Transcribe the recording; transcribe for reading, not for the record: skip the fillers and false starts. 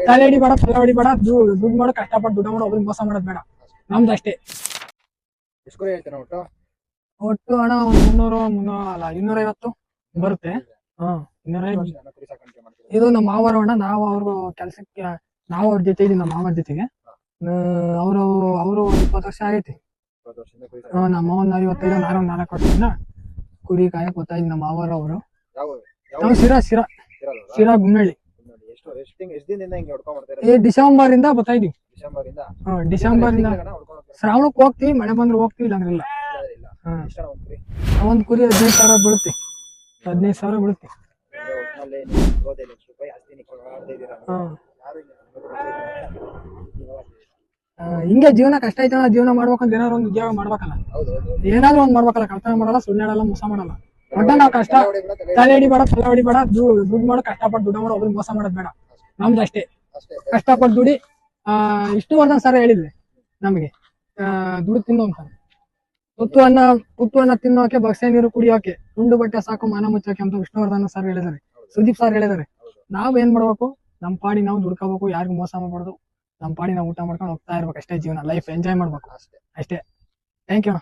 ತಲೆ ಹಿಡಿಬೇಡ ತಲೆ ಹೊಡಿಬೇಡ ದುಡ್ಡು ಮಾಡೋ ಕಷ್ಟಪಟ್ಟು ದುಡ್ಡು ಮಾಡೋ ಒಬ್ರಿಗೆ ಮೋಸ ಮಾಡೋದು ಬೇಡ ನಮ್ದು ಅಷ್ಟೇ. ಎಷ್ಟು ಕುರಿ ಹೇಳ್ತೀರಾ ಒಟ್ಟು? ಒಟ್ಟು ಹಣ ಒಂದು 250 ಬರುತ್ತೆ. ಹಾ 250. ಇದು ನಮ್ಮ ಮಾವರ ಹಣ. ನಾವು ಅವ್ರಿಗೂ ಕೆಲ್ಸಕ್ಕೆ ನಾವು ಅವ್ರ ಜೊತೆ ಇದೀವಿ. ನಮ್ಮ ಮಾವರ ಜೊತೆಗೆ ಅವರು 20 ವರ್ಷ ಆಗೈತಿ. ನಮ್ಮ ಮಾವನ್ 55, ನಾನು 4 ವರ್ಷದಿಂದ ಕುರಿ ಕಾಯಕ್ ಗೊತ್ತಾ ಇದ್ದೀನಿ. ನಮ್ಮ ಮಾವರ ಅವರು ನಾವು ಶಿರಾ ಗುಮ್ಮಳ್ಳಿ. ಡಿಸೆಂಬರ್ ಇಂದ ಬರ್ತಾ ಇದೀವಿ. ಡಿಸೆಂಬರ್ ಇಂದ ಶ್ರಾವಣಕ್ಕೆ ಹೋಗ್ತೀವಿ. ಮಳೆ ಬಂದ್ರೆ ಹೋಗ್ತೀವಿ, ಇಲ್ಲ ಅಂದ್ರೆ ಇಲ್ಲ. ಒಂದ್ ಕುರಿ 15,000 ಬೀಳುತ್ತೆ. 15,000 ಬೀಳುತ್ತೆ. ಹಿಂಗೆ ಜೀವನ ಕಷ್ಟ ಐತಣ. ಜೀವನ ಮಾಡ್ಬೇಕಂತ ಏನಾದ್ರು ಒಂದು ಉದ್ಯೋಗ ಮಾಡ್ಬೇಕಲ್ಲ. ಏನಾದ್ರು ಒಂದ್ ಮಾಡ್ಬೇಕಲ್ಲ. ಕಳ್ತನ ಮಾಡಲ್ಲ, ಸುಳ್ಳು ಮೋಸ ಮಾಡಲ್ಲ. ಒಟ್ಟ ನಾವ್ ಕಷ್ಟ ತಲೆ ಹೊಡಿಬೇಡ ದುಡ್ಡು ಮಾಡೋ ಕಷ್ಟಪಟ್ಟು ದುಡ್ಡು ಮಾಡೋ ಒಬ್ರಿಗೆ ಮೋಸ ಮಾಡೋದ್ ಬೇಡ ನಮ್ದು ಅಷ್ಟೇ. ಕಷ್ಟಪಟ್ಟು ದುಡಿ. ವಿಷ್ಣುವರ್ಧನ್ ಸರ್ ಹೇಳಿದ್ವಿ ನಮಗೆ, ದುಡ್ಡು ತಿನ್ನೋ ಅಂತ. ತುತ್ತು ಅನ್ನ ತಿನ್ನೋಕೆ, ಬಕ್ಸೆ ನೀರು ಕುಡಿಯೋಕೆ, ತುಂಡು ಬಟ್ಟೆ ಸಾಕು ಮಾನ ಮುಚ್ಚೋಕೆ ಅಂತ ವಿಷ್ಣುವರ್ಧನ್ ಸರ್ ಹೇಳಿದಾರೆ. ಸುದೀಪ್ ಸರ್ ಹೇಳಿದಾರೆ. ನಾವ್ ಏನ್ ಮಾಡ್ಬೇಕು, ನಮ್ ಪಾಡಿ ನಾವು ದುಡ್ಕೋಬೇಕು, ಯಾರಿಗೂ ಮೋಸ ಮಾಡ್ಬಾರ್ದು. ನಮ್ ಪಾಡಿ ನಾವು ಊಟ ಮಾಡ್ಕೊಂಡು ಹೋಗ್ತಾ ಇರ್ಬೇಕು ಅಷ್ಟೇ. ಜೀವನ ಲೈಫ್ ಎಂಜಾಯ್ ಮಾಡ್ಬೇಕು ಅಷ್ಟೇ. Thank you.